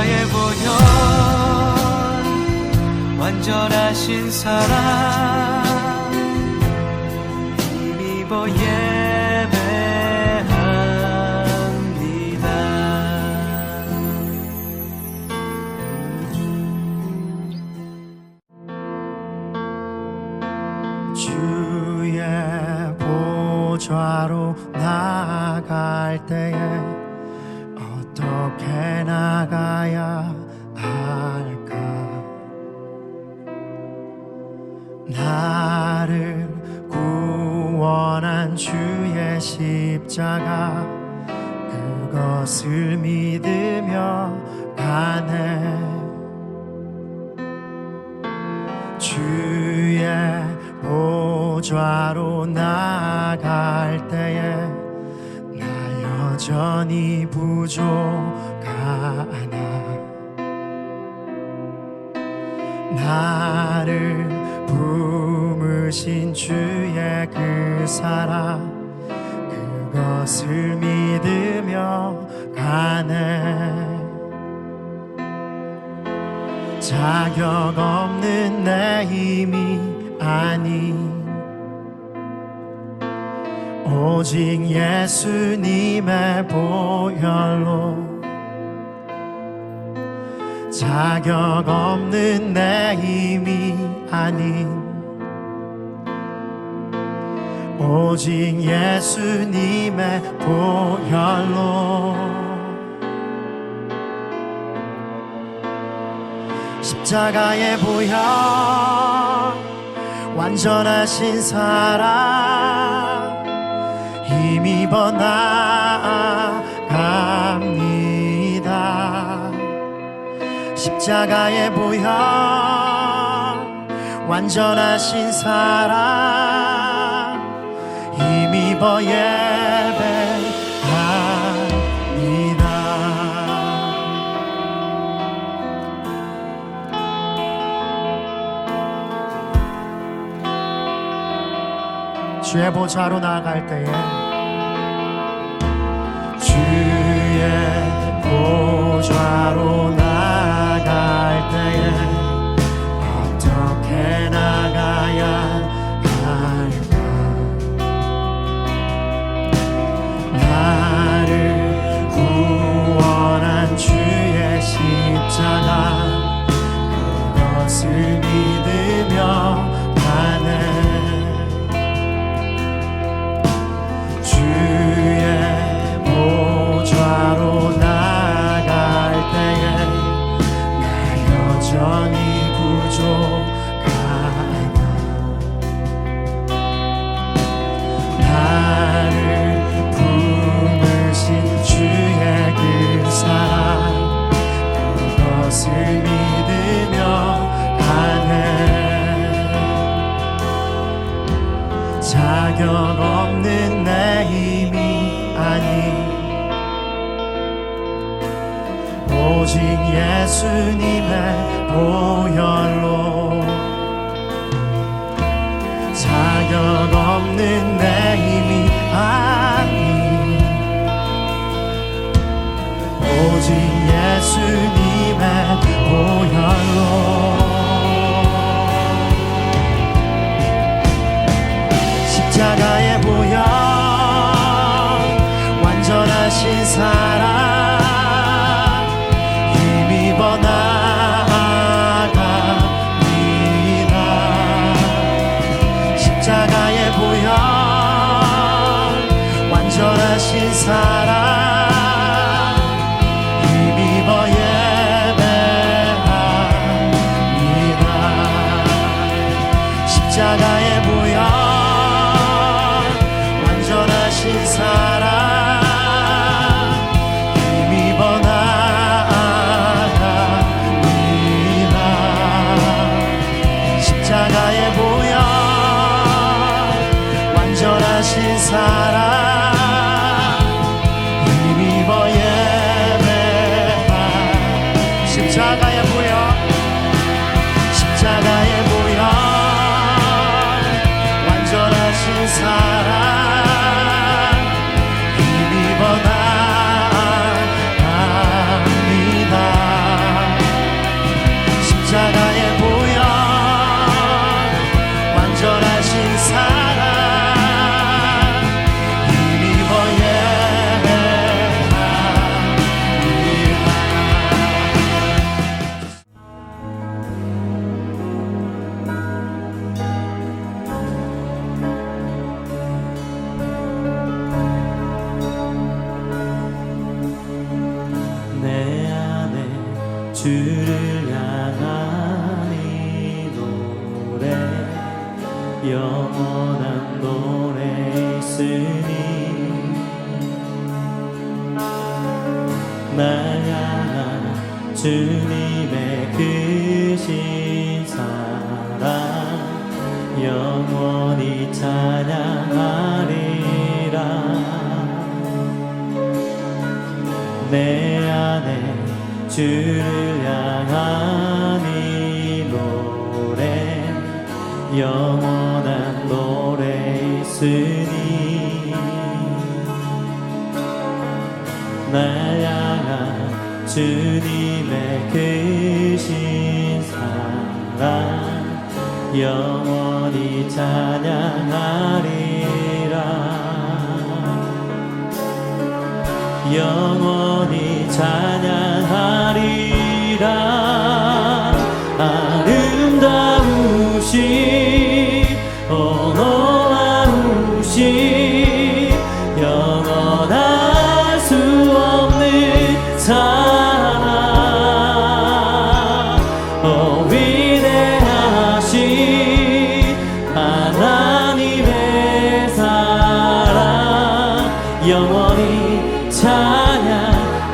십자가의 보혈 완전하신 사랑 힘입어 예배합니다. 주의 보좌로 나갈 때에 어떻게 나가야 할까? 나를 구원한 주의 십자가 그것을 믿으며 가네. 주의 보좌로 나갈 때에 나 여전히 부족하나. 나를 품으신 주의 그 사랑 그것을 믿으며 가네. 자격 없는 내 힘이 아닌 오직 예수님의 보혈로 자격 없는 내 힘이 아닌 오직 예수님의 보혈로 십자가의 보혈 완전하신 사랑 힘입어 나아갑니다. 십자가의 보혈 완전하신 사랑 힘입어 예배합니다. 주의 보좌로 나아갈 때에 주의 보좌로 나아갈 때에 어떻게 나가야 할까? 나를 구원한 주의 십자가 그것을 믿으며 가네. 주의 보좌로 나갈 때에 나 여전히 부족하나. 나를 품으신 주의 그 사랑 그것을 믿으며 가네. 자격 없는 내 힘이 아닌 오직 예수님의 보혈로 자격 없는 내 힘이 아닌 오직 예수님의 보혈로 십자가의 보혈 완전하신 사랑 힘입어 나아갑니다. 십자가의 보혈 완전하신 사랑 힘입어 예배합니다. 십자가의 보혈 완전하신 사랑 힘입어 나아갑니다. 십자가의 보혈 완전하신 사랑 힘입어 예배합니다. 십자가의 보혈 십자가의 보혈 완전하신 사랑 힘입어 나갑니다. 주를 향한 이 노래 영원한 노래 있으니 날 향한 주님의 크신 사랑 영원히 찬양하리라. 내 안에 주를 향한 이 노래 영원한 노래 있으니 날 향한 주님의 크신 사랑 영원히 찬양하리라. 영원히 찬양하리라. 아름다우신 놀라우신 영원할 수 없는 사랑 위대하신 하나님의 사랑 영원히 찬양하리.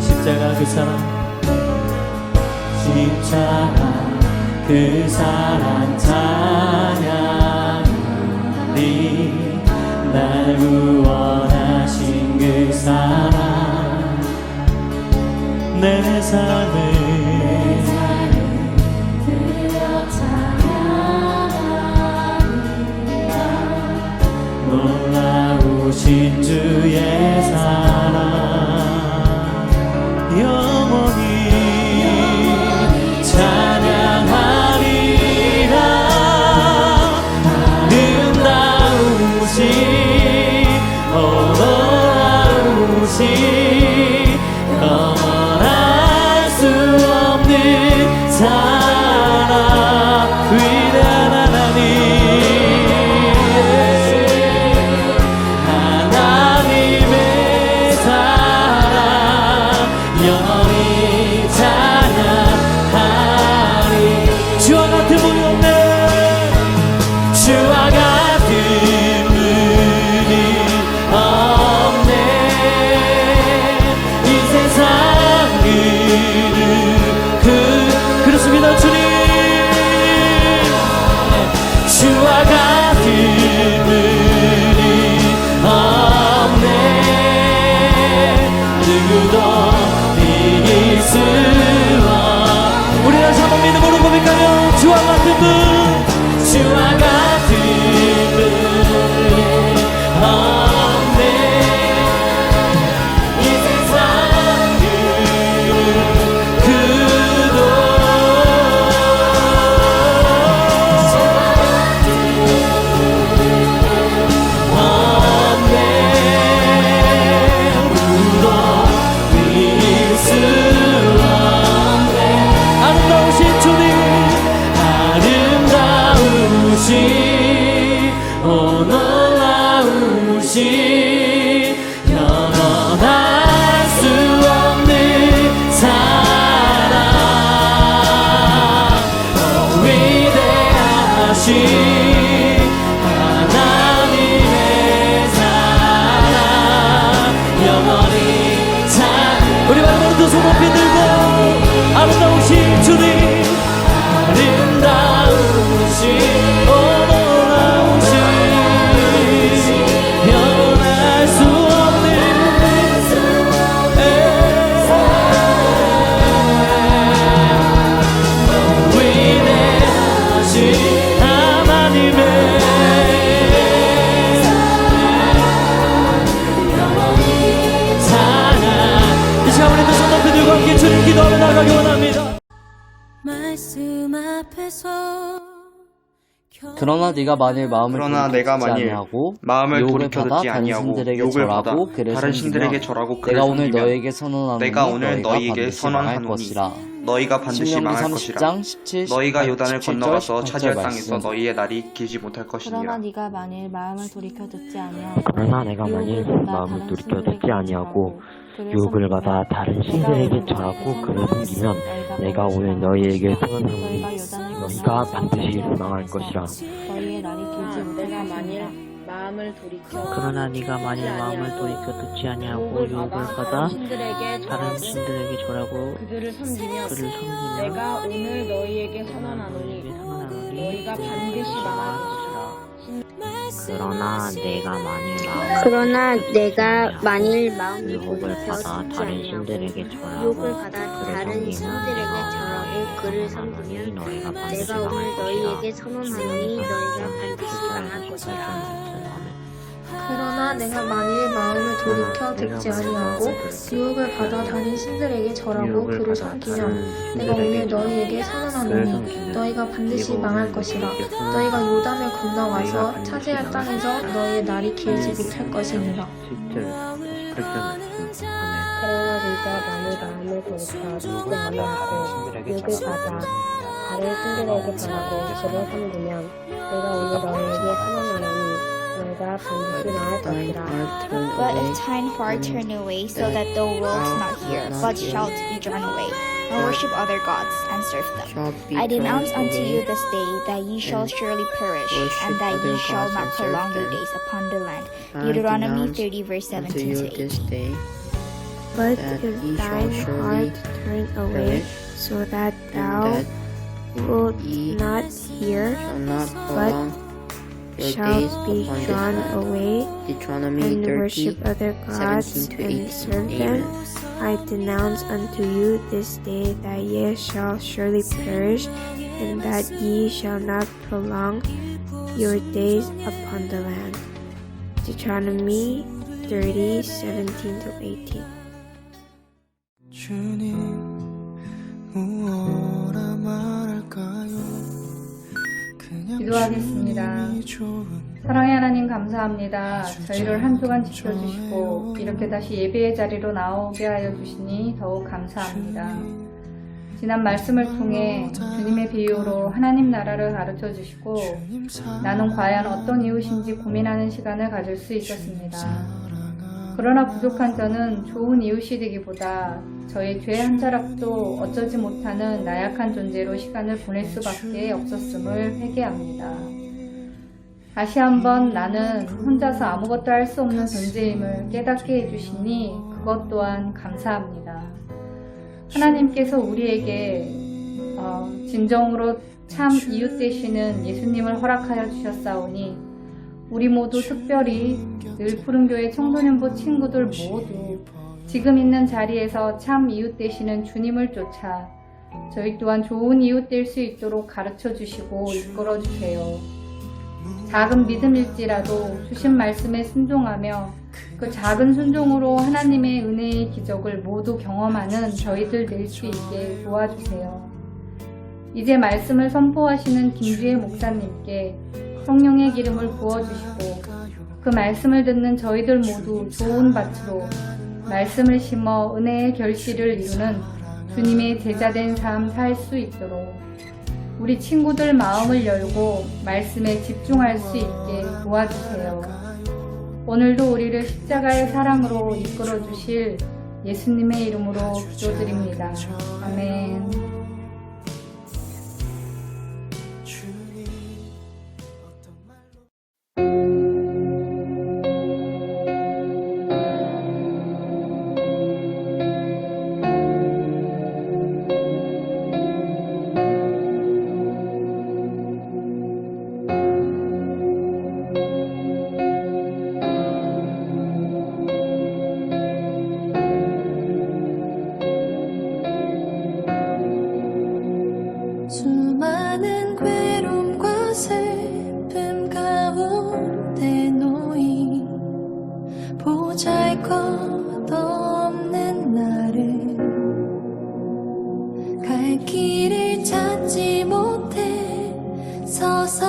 십자가 그 사랑 십자가 그 사랑 찬양하리. 날 구원하신 그 사랑 내 삶을 놀라우신 주의 사랑 영원히 찬양하리라. 아름다우신 놀라우신 영원할 수 없는 사랑 위대한 하나님 영원히 찬양하리. 주와 같은 분이 없네. 주와 같은 분이 없네. 이 세상을 그렇습니다 주님. 주와 같은 분이 없네. 누구도 우리 다시 한번 믿음으로 고백하며 주와 같은 분 주와 같은 분이 없네. 이 세상을 그도 없네. 누구도 믿을 수 아름다우신 주님 아름다우신 놀라우신 영원할 수 없는 사랑 위대하신 하나님의 사랑 영원히 우리 마음으로 두 손 높이 들고 아름다우신 주님 아름다우신 놀라우신 변할 수 없는 위대하신 하나님의 찬양. 이 시간 우리 두 손 높이 들고 함께 주님 기도하며 나가기 원합니다. 그러나 네가 만일 마음을 내가 만일 아니하고 마음을 유혹을 돌이켜 받아 듣지 다른 아니하고 신들에게 욕을 받아 절하고 그를 다른 신들에게 섬기면 절하고 내가 그를 오늘 섬기면 너에게 선언하노니 내가 오늘 너희가 너희에게 반드시 망할 선언하노니 것이라. 너희가 반드시 신명기 망할 것이라. 30장 17, 너희가 요단을 17절, 건너가서 18절 차지할 땅에서 말씀. 너희의 날이 길지 못할 그러나 것이니라. 네가 만일 마음을 돌이켜 듣지 아니하고 그러나 내가 만일 유혹을 받아 마음을 다른 돌이켜 신들에게 듣지 아니하고 그를 유혹을 섬기면 받아 다른 신들에게 절하고 그를 섬기면 내가 오늘 너희에게 선언하노니 너희가 반드시 망할 것이라. 너희의 날이 길지 못할 내가 만일 것이니라. 마음을 돌이켜 그러나 네가 만일 마음을 돌이켜 듣지 아니하고 유혹을 받아 다른 신들에게 절하고 그들을 섬기면 그를 섬기면 내가 오늘 너희에게 선언하노니 너희에게 선언하노니 너희가 반드시 망할 그러나 내가 만일 마음을 유혹을 돌이켜 받아 듣지 다른 아니하고 신들에게 절하고 유혹을 받아 그를 다른 섬기면 신들에게 내가 절하고 그를 섬기면 내가 오늘 너희에게 선언하노니 너희가 반드시 망할 것이라. 그러나 내가 만일 마음을 돌이켜 듣지 아니하고 유혹을 받아 다른 신들에게 절하고 그를 섬기면 내가 오늘 너희에게 선언하노니 너희가 반드시 망할 것이라. 너희가 요단을 건너가서 차지할 땅에서 너희의 날이 길지 못할 것이니라. 그러나 네가 만일 마음을 돌이켜 듣지 아니하고 유혹을 받아 다른 신들에게 절하고 그를 섬기면 내가 오늘 너희에게 선언하노니 너희가 반드시 망할 것이라. But if thine heart turn away, so that thou wilt not hear, but shalt be drawn away, and worship other gods, and serve them. I denounce unto you this day that ye shall surely perish, and that ye shall not prolong your days upon the land. Deuteronomy 30 verse 17 to 18. But if thine heart turn away, so that thou wilt not hear, but shalt be drawn away, and worship other gods, and serve them, I denounce unto you this day that ye shall surely perish, and that ye shall not prolong your days upon the land. Deuteronomy 30, 17 to 18. 주님 무엇라 말할까요? 기도하겠습니다. 사랑의 하나님 감사합니다. 저희를 한 주간 지켜주시고 이렇게 다시 예배의 자리로 나오게 하여 주시니 더욱 감사합니다. 지난 말씀을 통해 주님의 비유로 하나님 나라를 가르쳐 주시고 나는 과연 어떤 이웃인지 고민하는 시간을 가질 수 있었습니다. 그러나 부족한 저는 좋은 이웃이 되기보다 저의 죄 한 자락도 어쩌지 못하는 나약한 존재로 시간을 보낼 수밖에 없었음을 회개합니다. 다시 한번 나는 혼자서 아무것도 할 수 없는 존재임을 깨닫게 해주시니 그것 또한 감사합니다. 하나님께서 우리에게 진정으로 참 이웃 되시는 예수님을 허락하여 주셨사오니 우리 모두 특별히 늘 푸른교회 청소년부 친구들 모두 지금 있는 자리에서 참 이웃 되시는 주님을 쫓아 저희 또한 좋은 이웃 될 수 있도록 가르쳐 주시고 이끌어 주세요. 작은 믿음일지라도 주신 말씀에 순종하며 그 작은 순종으로 하나님의 은혜의 기적을 모두 경험하는 저희들 될 수 있게 도와주세요. 이제 말씀을 선포하시는 김주혜 목사님께 성령의 기름을 부어주시고 그 말씀을 듣는 저희들 모두 좋은 밭으로 말씀을 심어 은혜의 결실을 이루는 주님의 제자된 삶 살 수 있도록 우리 친구들 마음을 열고 말씀에 집중할 수 있게 도와주세요. 오늘도 우리를 십자가의 사랑으로 이끌어 주실 예수님의 이름으로 기도드립니다. 아멘. 수많은 괴로움과 슬픔 가운데 놓인 보잘것없는 나를 갈 길을 찾지 못해 서성거리는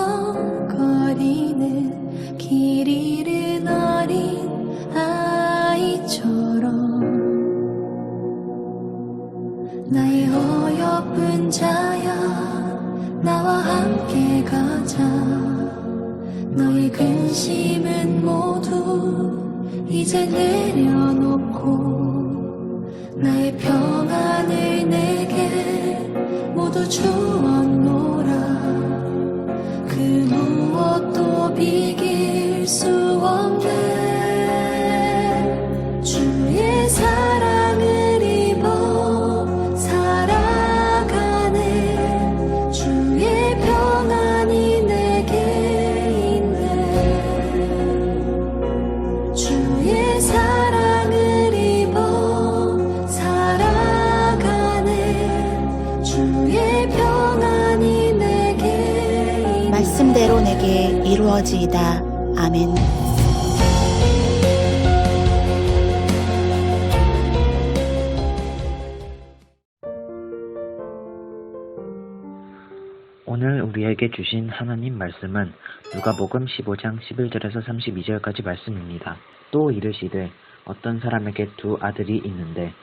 길 잃은 어린 아이처럼 나의 어여 자야 나와 함께 가자 너의 근심은 모두 이제 내려놓고 나의 평안을 내게 모두 주었노라 그 무엇도 비길 수 없네 주의 사랑을 입어 살아가네 주의 평안이 내게 있네 주의 사랑을 입어 살아가네 주의 평안이 내게 있네 말씀대로 내게 이루어지이다. 아멘. 오늘 우리에게 주신 하나님 말씀은 누가복음 15장 11절에서 32절까지 말씀입니다. 또 이르시되 어떤 사람에게 두 아들이 있는데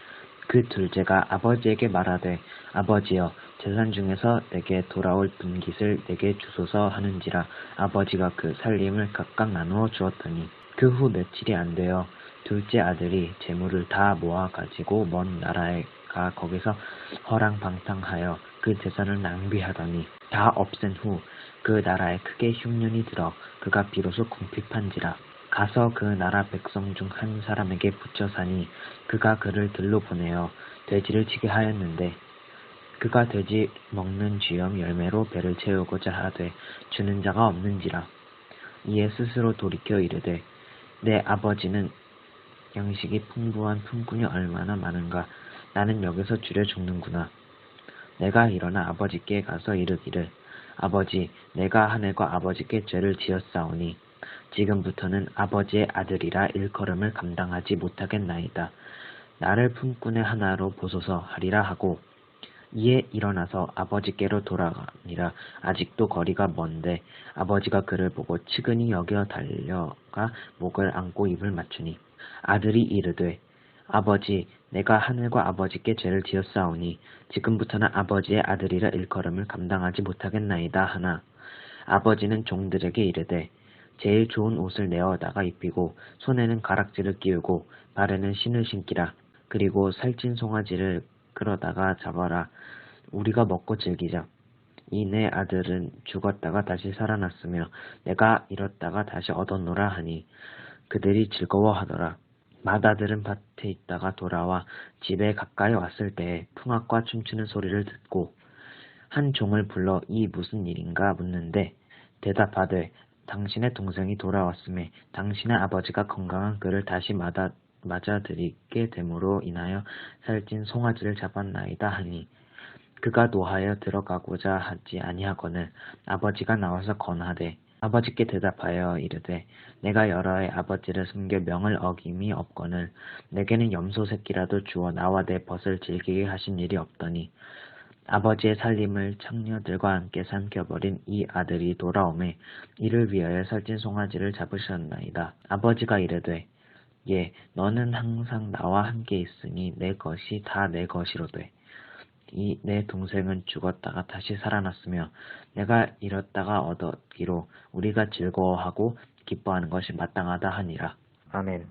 그 둘째가 아버지에게 말하되 아버지여 재산 중에서 내게 돌아올 분깃을 내게 주소서 하는지라 아버지가 그 살림을 각각 나누어 주었더니 그 후 며칠이 안 되어 둘째 아들이 재물을 다 모아 가지고 먼 나라에 가 거기서 허랑방탕하여 그 재산을 낭비하더니 다 없앤 후 그 나라에 크게 흉년이 들어 그가 비로소 궁핍한지라 가서 그 나라 백성 중 한 사람에게 붙여 사니 그가 그를 들로 보내어 돼지를 치게 하였는데 그가 돼지 먹는 쥐염 열매로 배를 채우고자 하되 주는 자가 없는지라 이에 스스로 돌이켜 이르되 내 아버지는 양식이 풍부한 품꾼이 얼마나 많은가 나는 여기서 줄여 죽는구나. 내가 일어나 아버지께 가서 이르기를 아버지 내가 하늘과 아버지께 죄를 지었사오니 지금부터는 아버지의 아들이라 일컬음을 감당하지 못하겠나이다. 나를 품꾼의 하나로 보소서 하리라 하고 이에 일어나서 아버지께로 돌아가니라. 아직도 거리가 먼데 아버지가 그를 보고 측은히 여겨 달려가 목을 안고 입을 맞추니 아들이 이르되 아버지 내가 하늘과 아버지께 죄를 지었사오니 지금부터는 아버지의 아들이라 일컬음을 감당하지 못하겠나이다 하나 아버지는 종들에게 이르되 제일 좋은 옷을 내어다가 입히고 손에는 가락지를 끼우고 발에는 신을 신기라. 그리고 살찐 송아지를 끌어다가 잡아라. 우리가 먹고 즐기자. 이 내 아들은 죽었다가 다시 살아났으며 내가 잃었다가 다시 얻었노라 하니 그들이 즐거워하더라. 맏아들은 밭에 있다가 돌아와 집에 가까이 왔을 때에 풍악과 춤추는 소리를 듣고 한 종을 불러 이 무슨 일인가 묻는데 대답하되 당신의 동생이 돌아왔음에 당신의 아버지가 건강한 그를 다시 맞아들이게 됨으로 인하여 살찐 송아지를 잡았나이다 하니 그가 노하여 들어가고자 하지 아니하거늘 아버지가 나와서 건하되 아버지께 대답하여 이르되 내가 여러 해 아버지를 숨겨 명을 어김이 없거늘 내게는 염소 새끼라도 주어 나와 내 벗을 즐기게 하신 일이 없더니 아버지의 살림을 창녀들과 함께 삼켜버린 이 아들이 돌아오매 이를 위하여 살찐 송아지를 잡으셨나이다. 아버지가 이르되 예 너는 항상 나와 함께 있으니 내 것이 다 내 것이로되 이 내 동생은 죽었다가 다시 살아났으며 내가 잃었다가 얻었기로 우리가 즐거워하고 기뻐하는 것이 마땅하다 하니라. 아멘.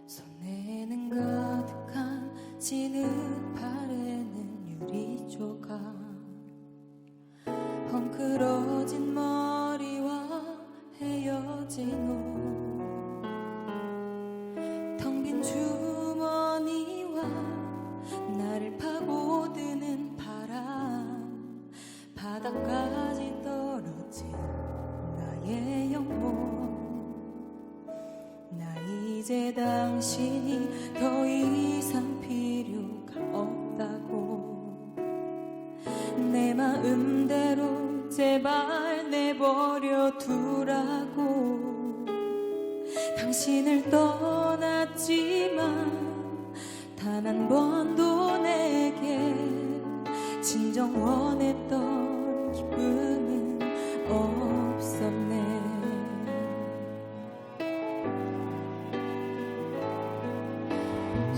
손에는 가득한 진흙 발에는 유리 조각 헝클어진 머리와 헤어진 옷 텅 빈 주머니와 나를 파고드는 바람 바닥까지 떨어진 나의 영혼 나 이제 당신이 더 이상 필요가 없다고 내 마음대로 제발 내버려 내버려 두라고. 당신을 떠났지만 단 한 번도 내게 진정 원했던 기분은 없었네.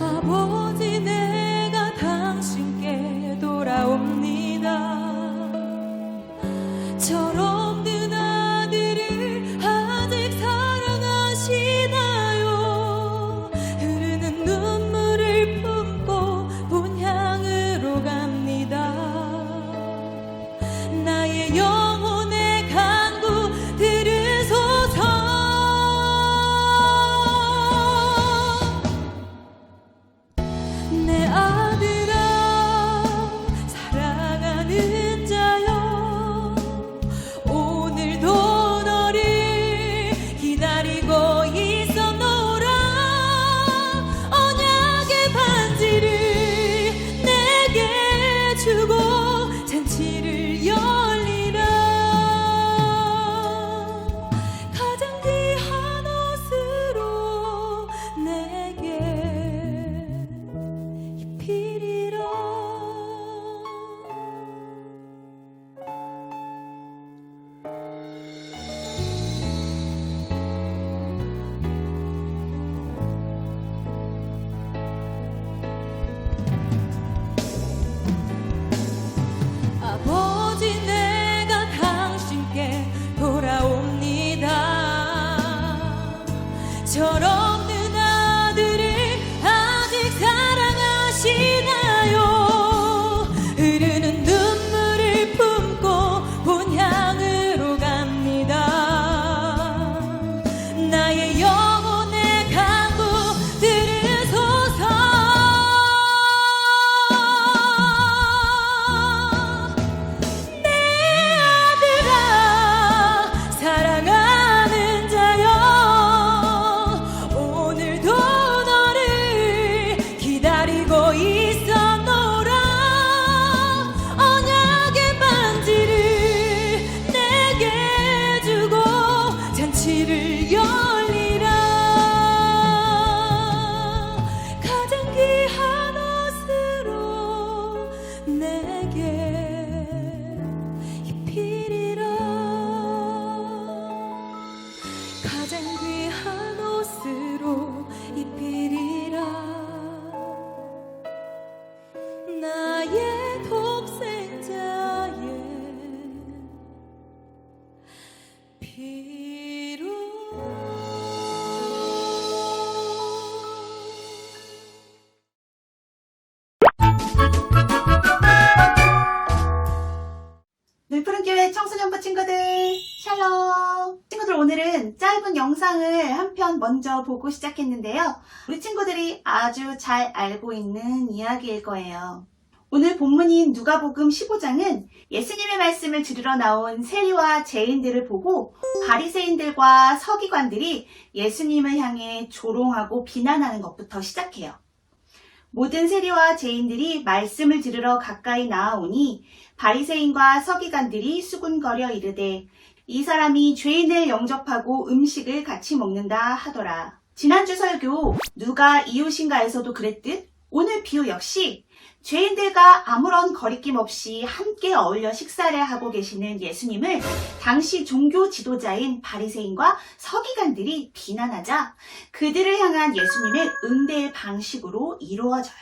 아버지, 내가 당신께 돌아옵니다. 철없는 아들을 아직 사랑하시나요? 흐르는 눈물을 품고 본향으로 갑니다. 나의 영혼의 간구 들으소서. 내 아들아, 사랑하는 자여, 오늘도 너를 기다리고 있었노라. 언약의 반지를 내게 주고 잔치를 열리라. 가장 귀한 옷으로 내게 입히리라. 아버지, 내가 당신께 돌아옵니다. 철없는 아들을 아직 사랑하시나요? 흐르는 눈물을 품고 본향으로 갑니다. 나의 영혼의 간구 들으소서. 내 아들아, 사랑하는 자여, 오늘도 너를 기다리고 있었노라. 언약의 반지를 내게 주고 잔치를 열리라. 가장 귀한 옷으로 내게 입히리라. 가장 귀한 옷으로 입히리라. 나의 독생자의 피로. 늘푸른교회 청소년부 친구들, 샬롬! 친구들, 오늘은 짧은 영상을 한 편 먼저 보고 시작했는데요. 우리 친구들이 아주 잘 알고 있는 이야기일 거예요. 오늘 본문인 누가복음 15장은 예수님의 말씀을 들으러 나온 세리와 죄인들을 보고 바리새인들과 서기관들이 예수님을 향해 조롱하고 비난하는 것부터 시작해요. 모든 세리와 죄인들이 말씀을 들으러 가까이 나아오니 바리새인과 서기관들이 수군거려 이르되 이 사람이 죄인을 영접하고 음식을 같이 먹는다 하더라. 지난주 설교 누가 이웃인가에서도 그랬듯 오늘 비유 역시 죄인들과 아무런 거리낌 없이 함께 어울려 식사를 하고 계시는 예수님을 당시 종교 지도자인 바리새인과 서기관들이 비난하자 그들을 향한 예수님의 응대의 방식으로 이루어져요.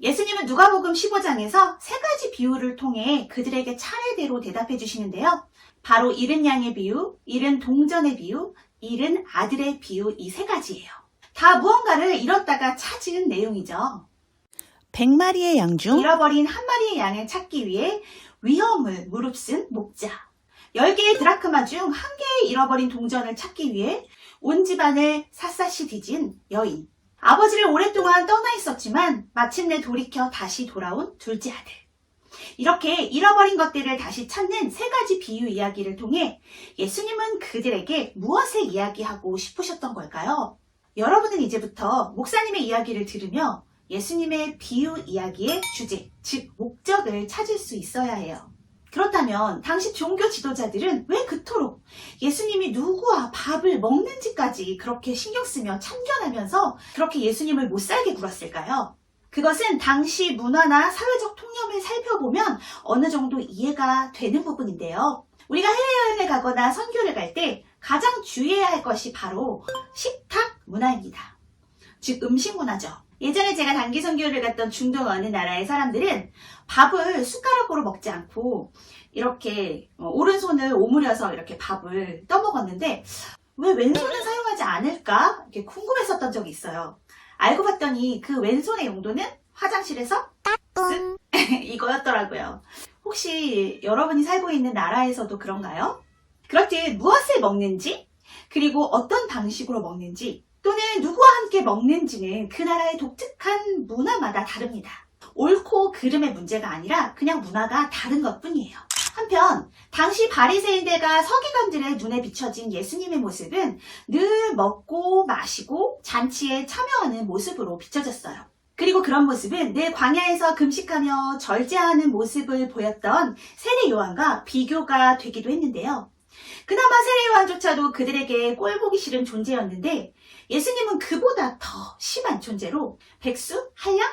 예수님은 누가복음 15장에서 세 가지 비유를 통해 그들에게 차례대로 대답해 주시는데요. 바로 잃은 양의 비유, 잃은 동전의 비유, 잃은 아들의 비유, 이 세 가지예요. 다 무언가를 잃었다가 찾은 내용이죠. 100마리의 양 중 잃어버린 한 마리의 양을 찾기 위해 위험을 무릅쓴 목자, 10개의 드라크마 중 한 개의 잃어버린 동전을 찾기 위해 온 집안을 샅샅이 뒤진 여인, 아버지를 오랫동안 떠나 있었지만 마침내 돌이켜 다시 돌아온 둘째 아들. 이렇게 잃어버린 것들을 다시 찾는 세 가지 비유 이야기를 통해 예수님은 그들에게 무엇을 이야기하고 싶으셨던 걸까요? 여러분은 이제부터 목사님의 이야기를 들으며 예수님의 비유 이야기의 주제, 즉 목적을 찾을 수 있어야 해요. 그렇다면 당시 종교 지도자들은 왜 그토록 예수님이 누구와 밥을 먹는지까지 그렇게 신경 쓰며 참견하면서 그렇게 예수님을 못 살게 굴었을까요? 그것은 당시 문화나 사회적 통념을 살펴보면 어느 정도 이해가 되는 부분인데요. 우리가 해외여행을 가거나 선교를 갈 때 가장 주의해야 할 것이 바로 식탁 문화입니다. 즉 음식 문화죠. 예전에 제가 단기 선교를 갔던 중동 어느 나라의 사람들은 밥을 숟가락으로 먹지 않고 이렇게 오른손을 오므려서 이렇게 밥을 떠먹었는데 왜 왼손을 사용하지 않을까? 이렇게 궁금했었던 적이 있어요. 알고 봤더니 그 왼손의 용도는 화장실에서 쓱 이거였더라고요. 혹시 여러분이 살고 있는 나라에서도 그런가요? 그렇듯 무엇을 먹는지, 그리고 어떤 방식으로 먹는지, 또는 누구와 함께 먹는지는 그 나라의 독특한 문화마다 다릅니다. 옳고 그름의 문제가 아니라 그냥 문화가 다른 것뿐이에요. 한편 당시 바리새인들과 서기관들의 눈에 비춰진 예수님의 모습은 늘 먹고 마시고 잔치에 참여하는 모습으로 비춰졌어요. 그리고 그런 모습은 늘 광야에서 금식하며 절제하는 모습을 보였던 세례 요한과 비교가 되기도 했는데요. 그나마 세례 요한조차도 그들에게 꼴보기 싫은 존재였는데 예수님은 그보다 더 심한 존재로 백수, 한량,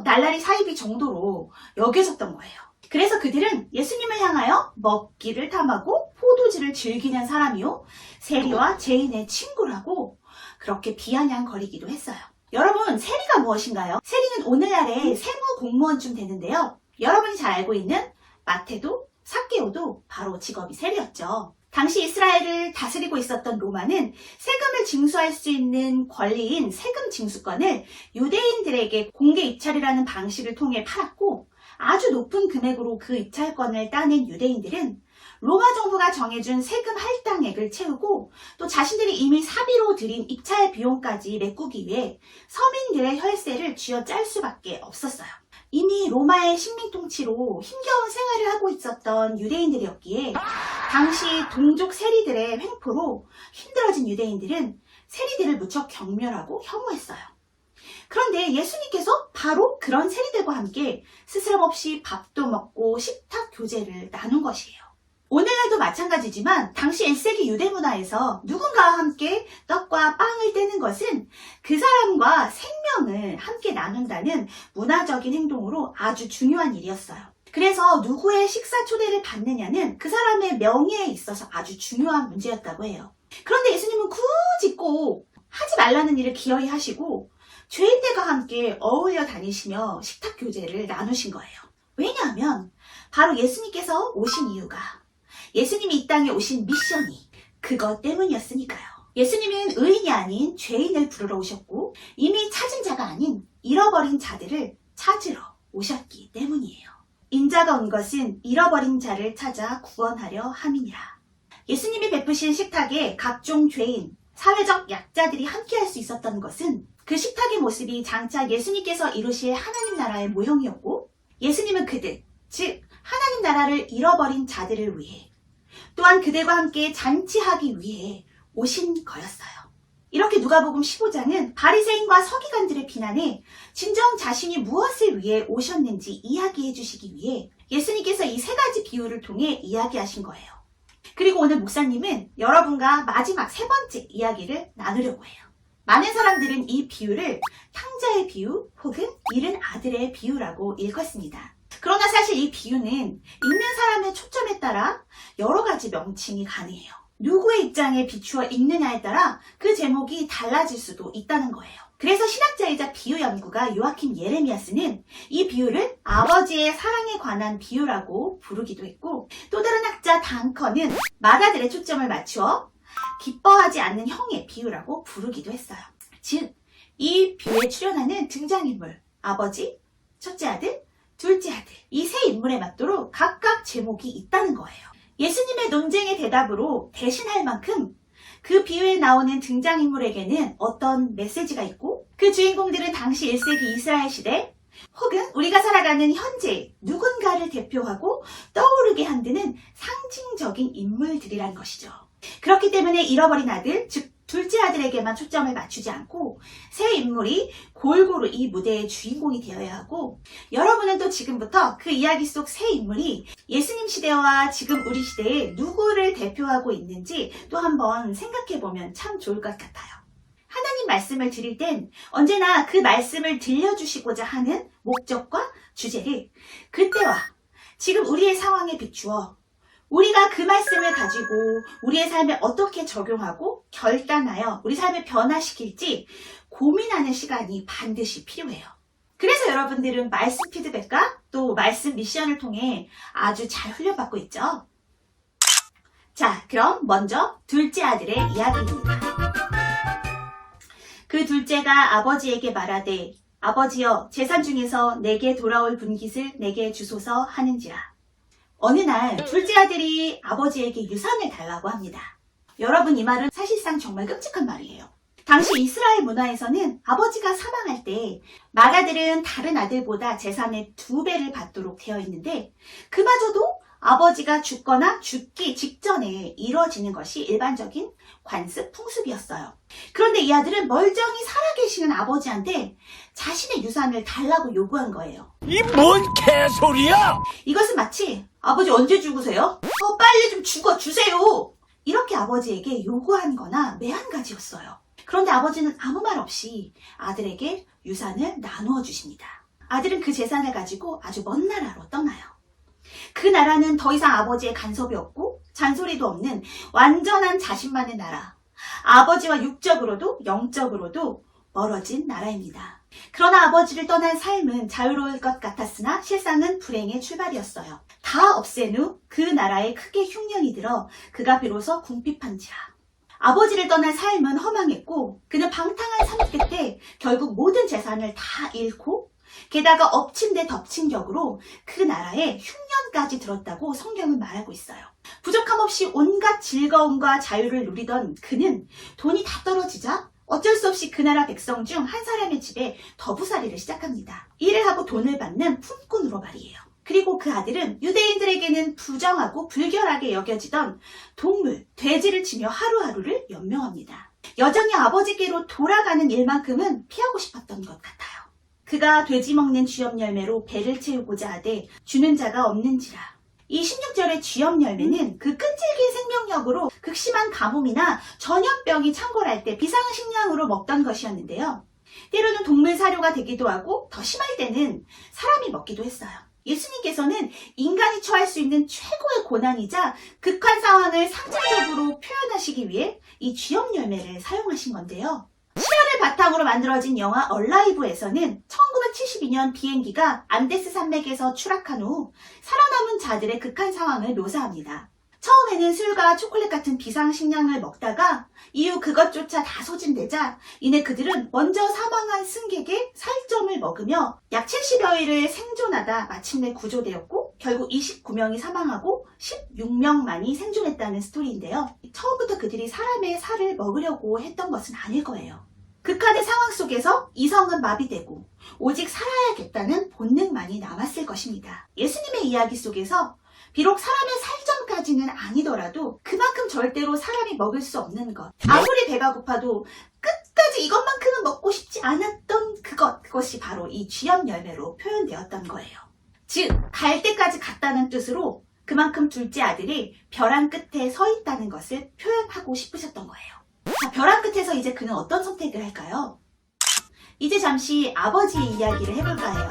날라리 사이비 정도로 여겨졌던 거예요. 그래서 그들은 예수님을 향하여 먹기를 탐하고 포도주를 즐기는 사람이요, 세리와 죄인의 친구라고 그렇게 비아냥거리기도 했어요. 여러분, 세리가 무엇인가요? 세리는 오늘날의 세무 공무원쯤 되는데요. 여러분이 잘 알고 있는 마태도, 삭개오도 바로 직업이 세리였죠. 당시 이스라엘을 다스리고 있었던 로마는 세금을 징수할 수 있는 권리인 세금 징수권을 유대인들에게 공개 입찰이라는 방식을 통해 팔았고, 아주 높은 금액으로 그 입찰권을 따낸 유대인들은 로마 정부가 정해준 세금 할당액을 채우고 또 자신들이 이미 사비로 들인 입찰 비용까지 메꾸기 위해 서민들의 혈세를 쥐어짤 수밖에 없었어요. 이미 로마의 식민 통치로 힘겨운 생활을 하고 있었던 유대인들이었기에 당시 동족 세리들의 횡포로 힘들어진 유대인들은 세리들을 무척 경멸하고 혐오했어요. 그런데 예수님께서 바로 그런 세리들과 함께 스스럼 없이 밥도 먹고 식탁 교제를 나눈 것이에요. 오늘날도 마찬가지지만 당시 1세기 유대 문화에서 누군가와 함께 떡과 빵을 떼는 것은 그 사람과 생명을 함께 나눈다는 문화적인 행동으로 아주 중요한 일이었어요. 그래서 누구의 식사 초대를 받느냐는 그 사람의 명예에 있어서 아주 중요한 문제였다고 해요. 그런데 예수님은 굳이 꼭 하지 말라는 일을 기어이 하시고 죄인들과 함께 어울려 다니시며 식탁 교제를 나누신 거예요. 왜냐하면 바로 예수님께서 오신 이유가, 예수님이 이 땅에 오신 미션이 그것 때문이었으니까요. 예수님은 의인이 아닌 죄인을 부르러 오셨고 이미 찾은 자가 아닌 잃어버린 자들을 찾으러 오셨기 때문이에요. 인자가 온 것은 잃어버린 자를 찾아 구원하려 함이니라. 예수님이 베푸신 식탁에 각종 죄인, 사회적 약자들이 함께할 수 있었던 것은 그 식탁의 모습이 장차 예수님께서 이루실 하나님 나라의 모형이었고, 예수님은 그들, 즉 하나님 나라를 잃어버린 자들을 위해, 또한 그들과 함께 잔치하기 위해 오신 거였어요. 이렇게 누가복음 15장은 바리새인과 서기관들의 비난에 진정 자신이 무엇을 위해 오셨는지 이야기해 주시기 위해 예수님께서 이 세 가지 비유를 통해 이야기하신 거예요. 그리고 오늘 목사님은 여러분과 마지막 세 번째 이야기를 나누려고 해요. 많은 사람들은 이 비유를 탕자의 비유 혹은 잃은 아들의 비유라고 읽었습니다. 그러나 사실 이 비유는 읽는 사람의 초점에 따라 여러 가지 명칭이 가능해요. 누구의 입장에 비추어 읽느냐에 따라 그 제목이 달라질 수도 있다는 거예요. 그래서 신학자이자 비유 연구가 요아킴 예레미야스는 이 비유를 아버지의 사랑에 관한 비유라고 부르기도 했고, 또 다른 학자 단커는 맏아들의 초점을 맞추어 기뻐하지 않는 형의 비유라고 부르기도 했어요. 즉, 이 비유에 출연하는 등장인물, 아버지, 첫째 아들, 둘째 아들, 이 세 인물에 맞도록 각각 제목이 있다는 거예요. 예수님의 논쟁의 대답으로 대신할 만큼 그 비유에 나오는 등장인물에게는 어떤 메시지가 있고, 그 주인공들은 당시 1세기 이스라엘 시대 혹은 우리가 살아가는 현재 누군가를 대표하고 떠오르게 한드는 상징적인 인물들이란 것이죠. 그렇기 때문에 잃어버린 아들, 즉 둘째 아들에게만 초점을 맞추지 않고 세 인물이 골고루 이 무대의 주인공이 되어야 하고, 여러분은 또 지금부터 그 이야기 속 세 인물이 예수님 시대와 지금 우리 시대에 누구를 대표하고 있는지 또 한번 생각해보면 참 좋을 것 같아요. 하나님 말씀을 드릴 땐 언제나 그 말씀을 들려주시고자 하는 목적과 주제를 그때와 지금 우리의 상황에 비추어 우리가 그 말씀을 가지고 우리의 삶에 어떻게 적용하고 결단하여 우리 삶을 변화시킬지 고민하는 시간이 반드시 필요해요. 그래서 여러분들은 말씀 피드백과 또 말씀 미션을 통해 아주 잘 훈련받고 있죠. 자, 그럼 먼저 둘째 아들의 이야기입니다. 그 둘째가 아버지에게 말하되 아버지여 재산 중에서 내게 돌아올 분깃을 내게 주소서 하는지라. 어느 날 둘째 아들이 아버지에게 유산을 달라고 합니다. 여러분, 이 말은 사실상 정말 끔찍한 말이에요. 당시 이스라엘 문화에서는 아버지가 사망할 때 맏아들은 다른 아들보다 재산의 2배를 받도록 되어 있는데, 그마저도 아버지가 죽거나 죽기 직전에 이루어지는 것이 일반적인 관습 풍습이었어요. 그런데 이 아들은 멀쩡히 살아계시는 아버지한테 자신의 유산을 달라고 요구한 거예요. 이 뭔 개소리야! 이것은 마치 아버지 언제 죽으세요? 빨리 좀 죽어주세요! 이렇게 아버지에게 요구한 거나 매한가지였어요. 그런데 아버지는 아무 말 없이 아들에게 유산을 나누어 주십니다. 아들은 그 재산을 가지고 아주 먼 나라로 떠나요. 그 나라는 더 이상 아버지의 간섭이 없고 잔소리도 없는 완전한 자신만의 나라. 아버지와 육적으로도 영적으로도 멀어진 나라입니다. 그러나 아버지를 떠난 삶은 자유로울 것 같았으나 실상은 불행의 출발이었어요. 다 없앤 후 그 나라에 크게 흉년이 들어 그가 비로소 궁핍한지라. 아버지를 떠난 삶은 허망했고 그는 방탕한 삶 끝에 결국 모든 재산을 다 잃고 게다가 엎친 데 덮친 격으로 그 나라에 흉년까지 들었다고 성경은 말하고 있어요. 부족함 없이 온갖 즐거움과 자유를 누리던 그는 돈이 다 떨어지자 어쩔 수 없이 그 나라 백성 중 한 사람의 집에 더부살이를 시작합니다. 일을 하고 돈을 받는 품꾼으로 말이에요. 그리고 그 아들은 유대인들에게는 부정하고 불결하게 여겨지던 동물, 돼지를 치며 하루하루를 연명합니다. 여전히 아버지께로 돌아가는 일만큼은 피하고 싶었던 것 같아요. 그가 돼지 먹는 쥐염 열매로 배를 채우고자 하되 주는 자가 없는지라. 이 16절의 쥐염 열매는 그 끈질긴 생명력으로 극심한 가뭄이나 전염병이 창궐할 때 비상식량으로 먹던 것이었는데요. 때로는 동물 사료가 되기도 하고 더 심할 때는 사람이 먹기도 했어요. 예수님께서는 인간이 처할 수 있는 최고의 고난이자 극한 상황을 상징적으로 표현하시기 위해 이 쥐염 열매를 사용하신 건데요. 실화를 바탕으로 만들어진 영화 얼라이브에서는 1972년 비행기가 안데스 산맥에서 추락한 후 살아남은 자들의 극한 상황을 묘사합니다. 처음에는 술과 초콜릿 같은 비상식량을 먹다가 이후 그것조차 다 소진되자 이내 그들은 먼저 사망한 승객의 살점을 먹으며 약 70여일을 생존하다 마침내 구조되었고 결국 29명이 사망하고 16명만이 생존했다는 스토리인데요. 처음부터 그들이 사람의 살을 먹으려고 했던 것은 아닐 거예요. 극한의 상황 속에서 이성은 마비되고 오직 살아야겠다는 본능만이 남았을 것입니다. 예수님의 이야기 속에서 비록 사람의 살점까지는 아니더라도 그만큼 절대로 사람이 먹을 수 없는 것, 아무리 배가 고파도 끝까지 이것만큼은 먹고 싶지 않았던 그것이 바로 이 쥐염 열매로 표현되었던 거예요. 즉, 갈 때까지 갔다는 뜻으로 그만큼 둘째 아들이 벼랑 끝에 서 있다는 것을 표현하고 싶으셨던 거예요. 자, 벼랑 끝에서 이제 그는 어떤 선택을 할까요? 이제 잠시 아버지의 이야기를 해볼까 해요.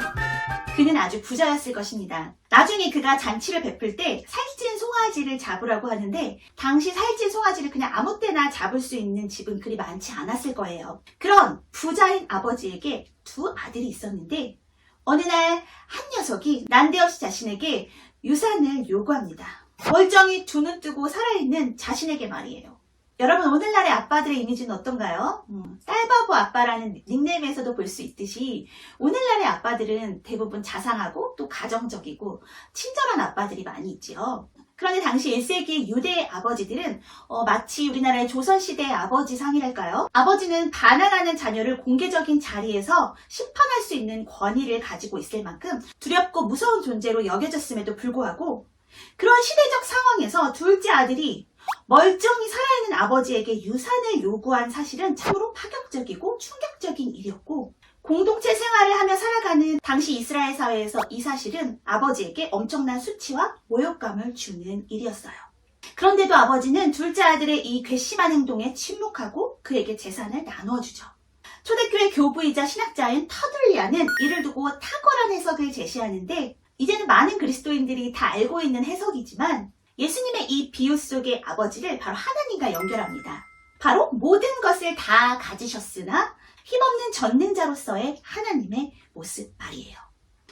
그는 아주 부자였을 것입니다. 나중에 그가 잔치를 베풀 때 살찐 송아지를 잡으라고 하는데 당시 살찐 송아지를 그냥 아무 때나 잡을 수 있는 집은 그리 많지 않았을 거예요. 그런 부자인 아버지에게 두 아들이 있었는데 어느 날 한 녀석이 난데없이 자신에게 유산을 요구합니다. 멀쩡히 두 눈 뜨고 살아있는 자신에게 말이에요. 여러분, 오늘날의 아빠들의 이미지는 어떤가요? 딸바보 아빠라는 닉네임에서도 볼 수 있듯이 오늘날의 아빠들은 대부분 자상하고 또 가정적이고 친절한 아빠들이 많이 있지요. 그런데 당시 1세기의 유대 아버지들은 마치 우리나라의 조선시대의 아버지상이랄까요? 아버지는 반항하는 자녀를 공개적인 자리에서 심판할 수 있는 권위를 가지고 있을 만큼 두렵고 무서운 존재로 여겨졌음에도 불구하고 그런 시대적 상황에서 둘째 아들이 멀쩡히 살아있는 아버지에게 유산을 요구한 사실은 참으로 파격적이고 충격적인 일이었고, 공동체 생활을 하며 살아가는 당시 이스라엘 사회에서 이 사실은 아버지에게 엄청난 수치와 모욕감을 주는 일이었어요. 그런데도 아버지는 둘째 아들의 이 괘씸한 행동에 침묵하고 그에게 재산을 나누어 주죠. 초대교회 교부이자 신학자인 터들리아는 이를 두고 탁월한 해석을 제시하는데, 이제는 많은 그리스도인들이 다 알고 있는 해석이지만 예수님의 이 비유 속의 아버지를 바로 하나님과 연결합니다. 바로 모든 것을 다 가지셨으나 힘없는 전능자로서의 하나님의 모습 말이에요.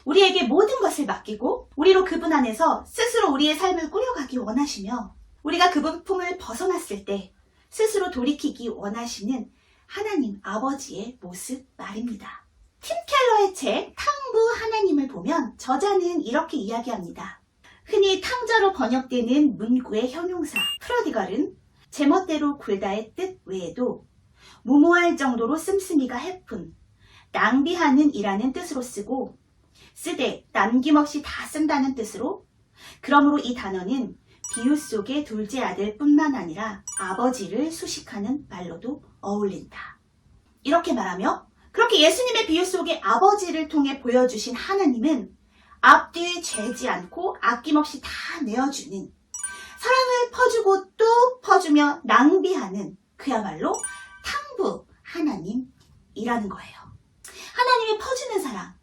우리에게 모든 것을 맡기고 우리로 그분 안에서 스스로 우리의 삶을 꾸려가기 원하시며, 우리가 그분 품을 벗어났을 때 스스로 돌이키기 원하시는 하나님 아버지의 모습 말입니다. 팀 켈러의 책 탕부 하나님을 보면 저자는 이렇게 이야기합니다. 흔히 탕자로 번역되는 문구의 형용사 프로디걸은 제멋대로 굴다의 뜻 외에도 무모할 정도로 씀씀이가 해픈, 낭비하는 이라는 뜻으로 쓰고, 쓰되 남김없이 다 쓴다는 뜻으로, 그러므로 이 단어는 비유 속의 둘째 아들뿐만 아니라 아버지를 수식하는 말로도 어울린다. 이렇게 말하며 그렇게 예수님의 비유 속의 아버지를 통해 보여주신 하나님은 앞뒤 재지 않고 아낌없이 다 내어주는, 사랑을 퍼주고 또 퍼주며 낭비하는 그야말로 탕부 하나님이라는 거예요. 하나님의 퍼주는 사랑,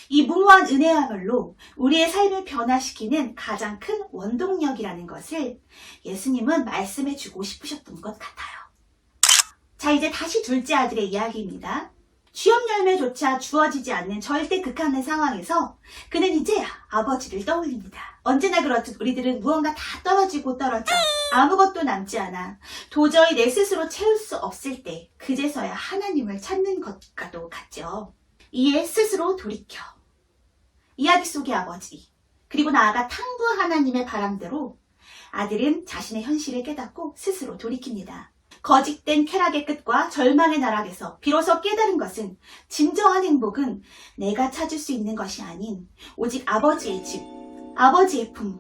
이 무모한 은혜야말로 우리의 삶을 변화시키는 가장 큰 원동력이라는 것을 예수님은 말씀해 주고 싶으셨던 것 같아요. 자, 이제 다시 둘째 아들의 이야기입니다. 취업 열매조차 주어지지 않는 절대 극한의 상황에서 그는 이제 아버지를 떠올립니다. 언제나 그렇듯 우리들은 무언가 다 떨어지고 떨어져 아무것도 남지 않아 도저히 내 스스로 채울 수 없을 때 그제서야 하나님을 찾는 것과도 같죠. 이에 스스로 돌이켜 이야기 속의 아버지, 그리고 나아가 탕부 하나님의 바람대로 아들은 자신의 현실을 깨닫고 스스로 돌이킵니다. 거짓된 쾌락의 끝과 절망의 나락에서 비로소 깨달은 것은 진정한 행복은 내가 찾을 수 있는 것이 아닌 오직 아버지의 집, 아버지의 품,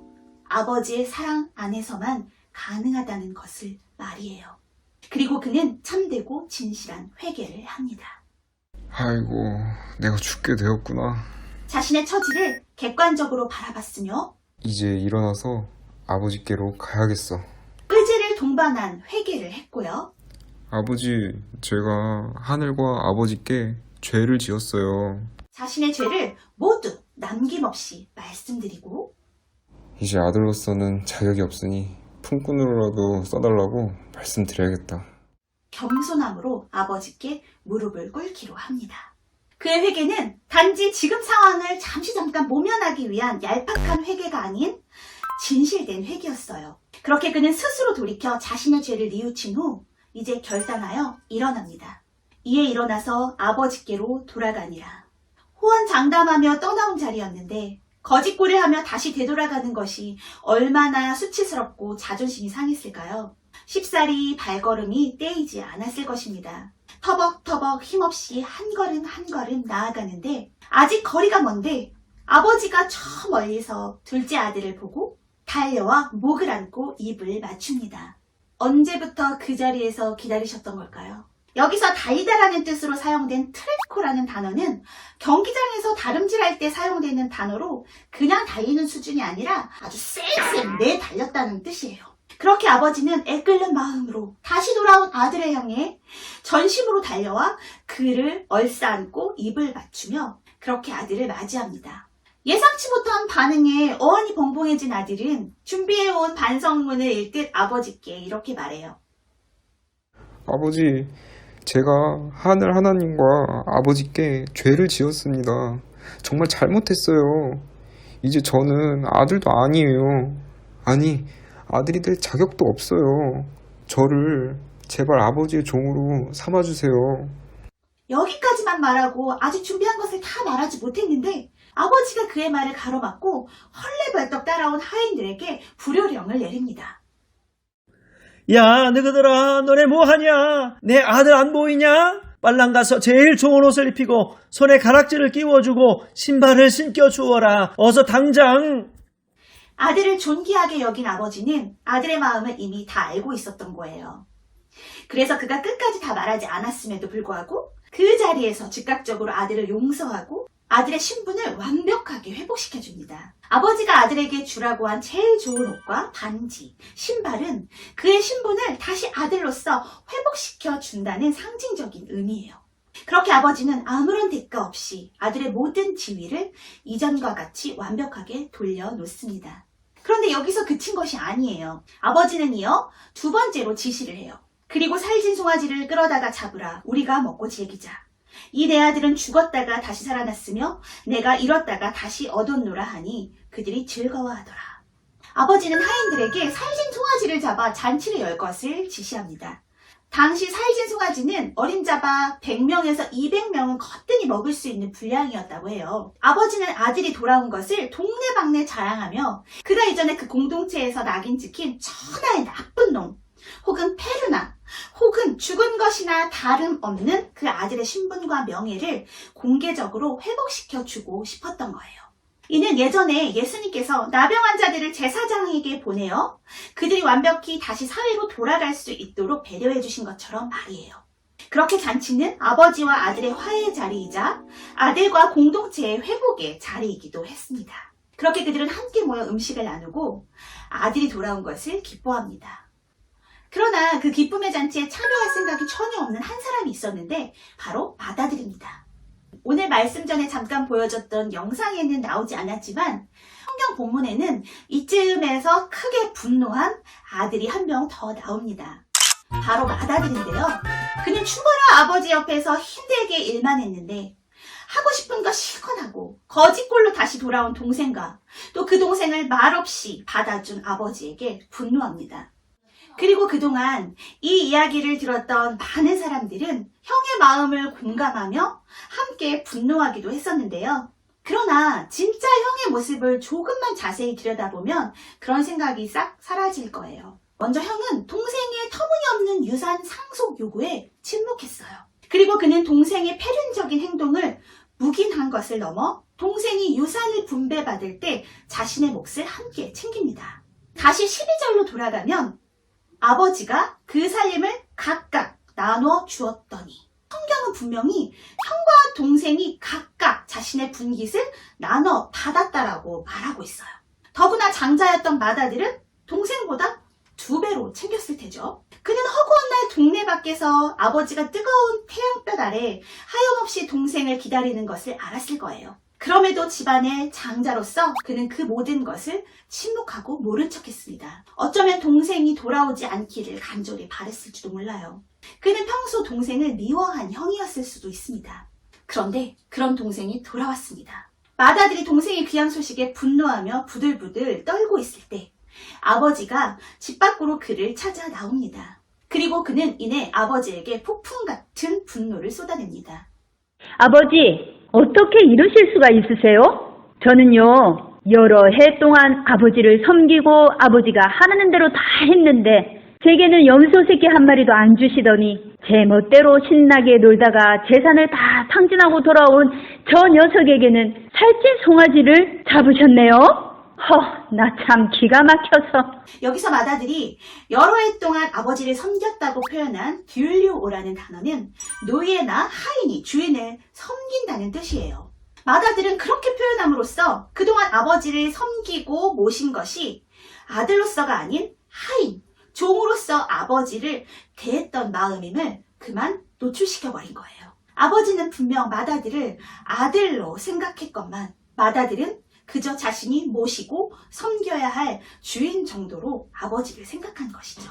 아버지의 사랑 안에서만 가능하다는 것을 말이에요. 그리고 그는 참되고 진실한 회개를 합니다. 아이고, 내가 죽게 되었구나. 자신의 처지를 객관적으로 바라봤으며 이제 일어나서 아버지께로 가야겠어. 의지를 동반한 회개를 했고요. 아버지, 제가 하늘과 아버지께 죄를 지었어요. 자신의 죄를 모두 남김없이 말씀드리고, 이제 아들로서는 자격이 없으니 품꾼으로라도 써달라고 말씀드려야겠다. 겸손함으로 아버지께 무릎을 꿇기로 합니다. 그의 회개는 단지 지금 상황을 잠깐 모면하기 위한 얄팍한 회개가 아닌 진실된 회개였어요. 그렇게 그는 스스로 돌이켜 자신의 죄를 뉘우친 후 이제 결단하여 일어납니다. 이에 일어나서 아버지께로 돌아가니라. 호언장담하며 떠나온 자리였는데 거짓골을 하며 다시 되돌아가는 것이 얼마나 수치스럽고 자존심이 상했을까요? 쉽사리 발걸음이 떼이지 않았을 것입니다. 터벅터벅 힘없이 한 걸음 나아가는데 아직 거리가 먼데 아버지가 저 멀리서 둘째 아들을 보고 달려와 목을 안고 입을 맞춥니다. 언제부터 그 자리에서 기다리셨던 걸까요? 여기서 달리다라는 뜻으로 사용된 트레코라는 단어는 경기장에서 다름질할 때 사용되는 단어로 그냥 달리는 수준이 아니라 아주 쌩쌩 내달렸다는 뜻이에요. 그렇게 아버지는 애끓는 마음으로 다시 돌아온 아들을 향해 전심으로 달려와 그를 얼싸안고 입을 맞추며 그렇게 아들을 맞이합니다. 예상치 못한 반응에 어안이 벙벙해진 아들은 준비해온 반성문을 읽듯 아버지께 이렇게 말해요. 아버지, 제가 하늘 하나님과 아버지께 죄를 지었습니다. 정말 잘못했어요. 이제 저는 아들도 아니에요. 아니, 아들이 될 자격도 없어요. 저를 제발 아버지의 종으로 삼아주세요. 여기까지만 말하고 아직 준비한 것을 다 말하지 못했는데 아버지가 그의 말을 가로막고 헐레벌떡 따라온 하인들에게 불효령을 내립니다. 야, 너희들아, 너네 뭐하냐? 내 아들 안 보이냐? 빨랑 가서 제일 좋은 옷을 입히고 손에 가락지를 끼워주고 신발을 신겨 주어라. 어서 당장. 아들을 존귀하게 여긴 아버지는 아들의 마음을 이미 다 알고 있었던 거예요. 그래서 그가 끝까지 다 말하지 않았음에도 불구하고 그 자리에서 즉각적으로 아들을 용서하고 아들의 신분을 완벽하게 회복시켜줍니다. 아버지가 아들에게 주라고 한 제일 좋은 옷과 반지, 신발은 그의 신분을 다시 아들로서 회복시켜준다는 상징적인 의미예요. 그렇게 아버지는 아무런 대가 없이 아들의 모든 지위를 이전과 같이 완벽하게 돌려놓습니다. 그런데 여기서 그친 것이 아니에요. 아버지는 이어 두 번째로 지시를 해요. 그리고 살진 송아지를 끌어다가 잡으라. 우리가 먹고 즐기자. 이 내 아들은 죽었다가 다시 살아났으며 내가 잃었다가 다시 얻었노라 하니 그들이 즐거워하더라. 아버지는 하인들에게 살진 송아지를 잡아 잔치를 열 것을 지시합니다. 당시 살진 송아지는 어림잡아 100명에서 200명은 거뜬히 먹을 수 있는 분량이었다고 해요. 아버지는 아들이 돌아온 것을 동네방네 자랑하며 그가 이전에 그 공동체에서 낙인 찍힌 천하의 나쁜 놈, 혹은 페르나, 혹은 죽은 것이나 다름없는 그 아들의 신분과 명예를 공개적으로 회복시켜주고 싶었던 거예요. 이는 예전에 예수님께서 나병 환자들을 제사장에게 보내어 그들이 완벽히 다시 사회로 돌아갈 수 있도록 배려해 주신 것처럼 말이에요. 그렇게 잔치는 아버지와 아들의 화해의 자리이자 아들과 공동체의 회복의 자리이기도 했습니다. 그렇게 그들은 함께 모여 음식을 나누고 아들이 돌아온 것을 기뻐합니다. 그러나 그 기쁨의 잔치에 참여할 생각이 전혀 없는 한 사람이 있었는데 바로 맏아들입니다. 오늘 말씀 전에 잠깐 보여줬던 영상에는 나오지 않았지만 성경 본문에는 이쯤에서 크게 분노한 아들이 한 명 더 나옵니다. 바로 맏아들인데요. 그는 죽어라 아버지 옆에서 힘들게 일만 했는데 하고 싶은 거 실컷 하고 거짓골로 다시 돌아온 동생과 또 그 동생을 말없이 받아준 아버지에게 분노합니다. 그리고 그동안 이 이야기를 들었던 많은 사람들은 형의 마음을 공감하며 함께 분노하기도 했었는데요. 그러나 진짜 형의 모습을 조금만 자세히 들여다보면 그런 생각이 싹 사라질 거예요. 먼저 형은 동생의 터무니없는 유산 상속 요구에 침묵했어요. 그리고 그는 동생의 패륜적인 행동을 묵인한 것을 넘어 동생이 유산을 분배받을 때 자신의 몫을 함께 챙깁니다. 다시 12절로 돌아가면 아버지가 그 살림을 각각 나눠 주었더니 성경은 분명히 형과 동생이 각각 자신의 분깃을 나눠 받았다라고 말하고 있어요. 더구나 장자였던 맏아들은 동생보다 2배로 챙겼을 테죠. 그는 허구한 날 동네 밖에서 아버지가 뜨거운 태양볕 아래 하염없이 동생을 기다리는 것을 알았을 거예요. 그럼에도 집안의 장자로서 그는 그 모든 것을 침묵하고 모른 척했습니다. 어쩌면 동생이 돌아오지 않기를 간절히 바랬을지도 몰라요. 그는 평소 동생을 미워한 형이었을 수도 있습니다. 그런데 그런 동생이 돌아왔습니다. 맏아들이 동생의 귀향 소식에 분노하며 부들부들 떨고 있을 때 아버지가 집 밖으로 그를 찾아 나옵니다. 그리고 그는 이내 아버지에게 폭풍 같은 분노를 쏟아냅니다. 아버지, 어떻게 이러실 수가 있으세요? 저는요, 여러 해 동안 아버지를 섬기고 아버지가 하라는 대로 다 했는데 제게는 염소 새끼 한 마리도 안 주시더니 제 멋대로 신나게 놀다가 재산을 다 탕진하고 돌아온 저 녀석에게는 살찐 송아지를 잡으셨네요. 나 참 기가 막혀서. 여기서 맏아들이 여러 해 동안 아버지를 섬겼다고 표현한 듀리오라는 단어는 노예나 하인이 주인을 섬긴다는 뜻이에요. 맏아들은 그렇게 표현함으로써 그동안 아버지를 섬기고 모신 것이 아들로서가 아닌 하인, 종으로서 아버지를 대했던 마음임을 그만 노출시켜버린 거예요. 아버지는 분명 맏아들을 아들로 생각했건만 맏아들은 그저 자신이 모시고 섬겨야 할 주인 정도로 아버지를 생각한 것이죠.